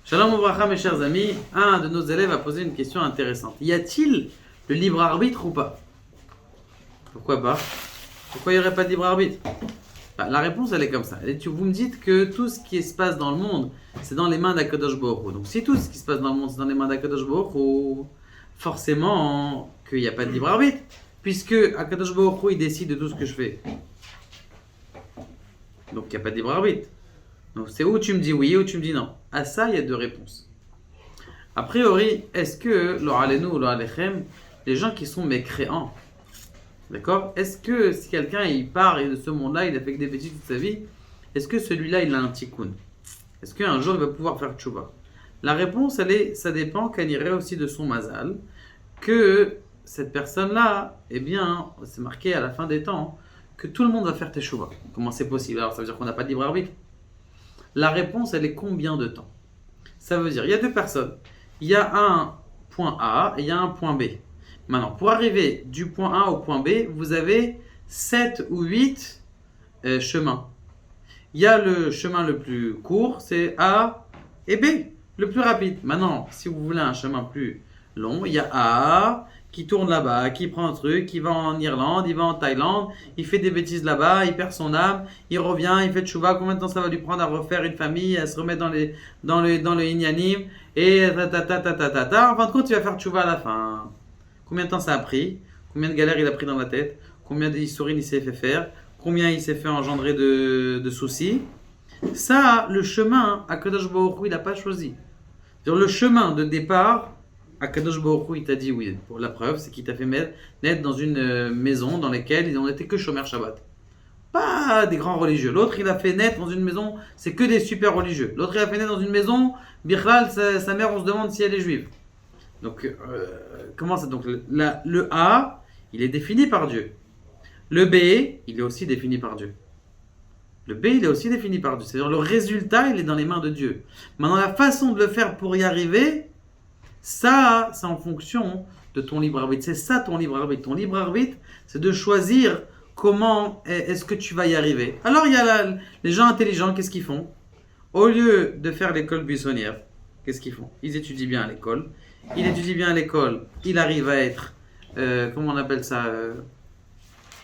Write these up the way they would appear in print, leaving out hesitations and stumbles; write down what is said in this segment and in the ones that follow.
Shalom Ouvracha, mes chers amis. Un de nos élèves a posé une question intéressante. Y a-t-il le libre arbitre ou pas? Pourquoi pas? Pourquoi il n'y aurait pas de libre arbitre? La réponse, elle est comme ça. Vous me dites que tout ce qui se passe dans le monde, c'est dans les mains d'Akadosh Baruch Hu. Donc si tout ce qui se passe dans le monde, c'est dans les mains d'Akadosh Baruch Hu, forcément qu'il n'y a pas de libre arbitre, puisque Akadosh Baruch Hu, il décide de tout ce que je fais. Donc il n'y a pas de libre arbitre. Donc c'est où tu me dis oui ou tu me dis non. À ça, il y a deux réponses. A priori, est-ce que, lo alenu ou lo alechem, les gens qui sont mécréants, d'accord? Est-ce que si quelqu'un il part de ce monde-là, il a fait que des bêtises toute sa vie, est-ce que celui-là il a un tikkun? Est-ce qu'un jour il va pouvoir faire tchouva? La réponse, ça dépend qu'elle irait aussi de son mazal, que cette personne-là, eh bien, c'est marqué à la fin des temps, que tout le monde va faire tchouva. Comment c'est possible? Alors ça veut dire qu'on n'a pas de libre arbitre? La réponse, elle est combien de temps? Ça veut dire, il y a deux personnes. Il y a un point A et il y a un point B. Maintenant, pour arriver du point A au point B, vous avez 7 ou 8 chemins. Il y a le chemin le plus court, c'est A et B, le plus rapide. Maintenant, si vous voulez un chemin plus long, il y a A qui tourne là-bas, qui prend un truc, qui va en Irlande, il va en Thaïlande, il fait des bêtises là-bas, il perd son âme, il revient, il fait tchouva. Combien de temps ça va lui prendre à refaire une famille, à se remettre dans le inyanim, et En fin de compte, il va faire tchouva à la fin. Combien de temps ça a pris? Combien de galères il a pris dans la tête? Combien d'histoires il s'est fait faire? Combien il s'est fait engendrer de soucis? Ça, le chemin, Akadosh Baruch Hu, il n'a pas choisi. Sur le chemin de départ, Akadosh Baruch Hu, il t'a dit oui. Pour la preuve, c'est qu'il t'a fait naître dans une maison dans laquelle ils n'ont été que Shomer Shabbat. Pas des grands religieux. L'autre, il a fait naître dans une maison, c'est que des super religieux. L'autre, il a fait naître dans une maison, Bichlal, sa mère, on se demande si elle est juive. Donc, comment ça? Donc, le A, il est défini par Dieu. Le B, il est aussi défini par Dieu. Le B, il est aussi défini par Dieu. C'est-à-dire, le résultat, il est dans les mains de Dieu. Maintenant, la façon de le faire pour y arriver, ça, c'est en fonction de ton libre arbitre. C'est ça ton libre arbitre. Ton libre arbitre, c'est de choisir comment est-ce que tu vas y arriver. Alors, il y a les gens intelligents, qu'est-ce qu'ils font? Au lieu de faire l'école buissonnière, qu'est-ce qu'ils font? Ils étudient bien à l'école. Il étudie bien à l'école. Il arrive à être, comment on appelle ça,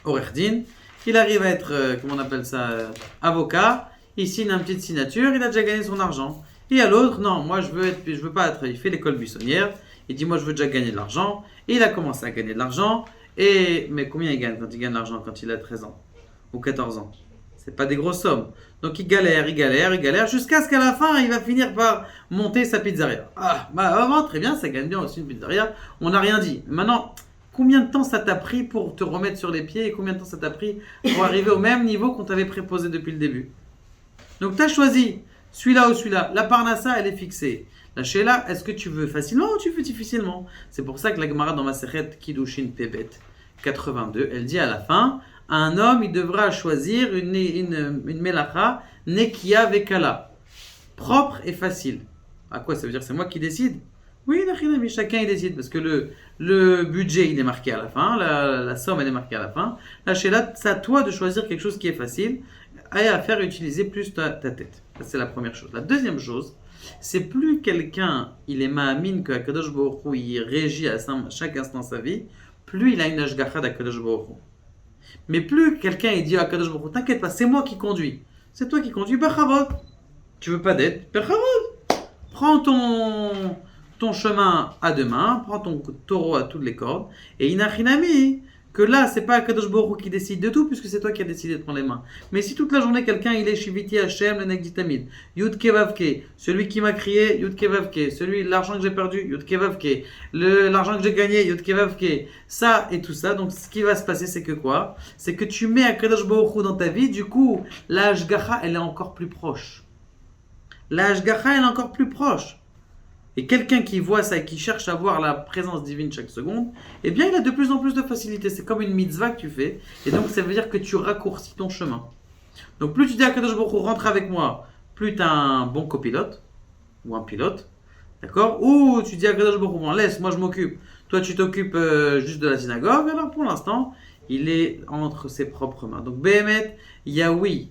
Orerdin. Il arrive à être, comment on appelle ça, avocat. Il signe une petite signature. Il a déjà gagné son argent. Et à l'autre, non, moi je veux pas être. Il fait l'école buissonnière. Il dit, moi je veux déjà gagner de l'argent. Et il a commencé à gagner de l'argent. Mais combien il gagne quand il gagne de l'argent quand il a 13 ans ou 14 ans? C'est pas des grosses sommes. Donc il galère, jusqu'à ce qu'à la fin, il va finir par monter sa pizzeria. Avant, très bien, ça gagne bien aussi une pizzeria. On n'a rien dit. Maintenant, combien de temps ça t'a pris pour te remettre sur les pieds et combien de temps ça t'a pris pour arriver au même niveau qu'on t'avait préposé depuis le début? Donc tu as choisi celui-là ou celui-là. La parnassa, elle est fixée. La sheila, est-ce que tu veux facilement ou tu veux difficilement? C'est pour ça que la Gemara dans Masechet Kiddushin Pebet 82, elle dit à la fin, un homme, il devra choisir une melacha nekia vekala, propre et facile. À quoi ça veut dire? C'est moi qui décide? Oui, mais chacun il décide parce que le budget il est marqué à la fin, la somme elle est marquée à la fin. La sheila, c'est à toi de choisir quelque chose qui est facile et à faire utiliser plus ta tête. Ça, c'est la première chose. La deuxième chose, c'est plus quelqu'un, il est ma'amin que Akadosh Baruch Hu, il régit à chaque instant sa vie, plus il a une ashgacha d'Akadosh Baruch Hu. Mais plus quelqu'un il dit à Akadosh Baruch Hu, t'inquiète pas, c'est moi qui conduis. C'est toi qui conduis, Bechavod. Tu veux pas d'aide? Bechavod. Prends ton chemin à deux mains, prends ton taureau à toutes les cordes, et inachinami, que là, c'est pas Akadosh Baruch Hu qui décide de tout, puisque c'est toi qui as décidé de prendre les mains. Mais si toute la journée, quelqu'un, il est Shiviti Hashem, le Negditamid, Yud Kevavke, celui qui m'a crié, Yud Kevavke, l'argent que j'ai perdu, Yud Kevavke, l'argent que j'ai gagné, Yud Kevavke, ça et tout ça. Donc, ce qui va se passer, c'est que quoi? C'est que tu mets Akadosh Baruch Hu dans ta vie, du coup, la Hashgacha, elle est encore plus proche. La Hashgacha, elle est encore plus proche. Et quelqu'un qui voit ça et qui cherche à voir la présence divine chaque seconde, eh bien il a de plus en plus de facilité. C'est comme une mitzvah que tu fais. Et donc ça veut dire que tu raccourcis ton chemin. Donc plus tu dis à Kadosh Baruch Hu, rentre avec moi, plus tu as un bon copilote ou un pilote. D'accord? Ou tu dis à Kadosh Baruch Hu, laisse, moi je m'occupe. Toi tu t'occupes juste de la synagogue. Alors pour l'instant, il est entre ses propres mains. Donc Béhémet, il y a oui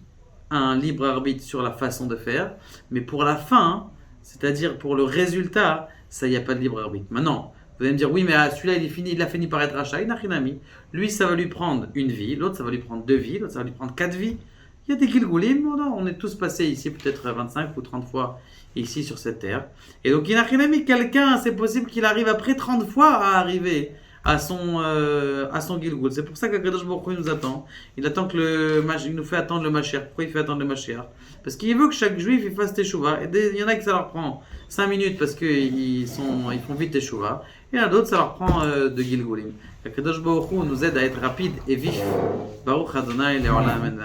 un libre arbitre sur la façon de faire. Mais pour la fin, C'est-à-dire pour le résultat, ça, il n'y a pas de libre arbitre. Maintenant, vous allez me dire, oui, mais celui-là, il a fini par être rachat, il n'a rien mis. Lui, ça va lui prendre une vie, l'autre, ça va lui prendre 2 vies, l'autre, ça va lui prendre 4 vies. Il y a des Gilgulim, on est tous passés ici, peut-être 25 ou 30 fois ici sur cette terre. Et donc, il n'a rien mis. Quelqu'un, c'est possible qu'il arrive après 30 fois à arriver à son Gilgul. C'est pour ça qu'Akadosh Baruch Hu nous attend. Il attend il nous fait attendre le Mashiach. Pourquoi il fait attendre le Mashiach? Parce qu'il veut que chaque juif il fasse Teshuvah. Et il y en a qui ça leur prend 5 minutes parce qu'ils font vite Teshuvah. Et il y en a d'autres, ça leur prend de Gilgulim. Akadosh Baruch Hu nous aide à être rapide et vif. Baruch Adonai Le'olam.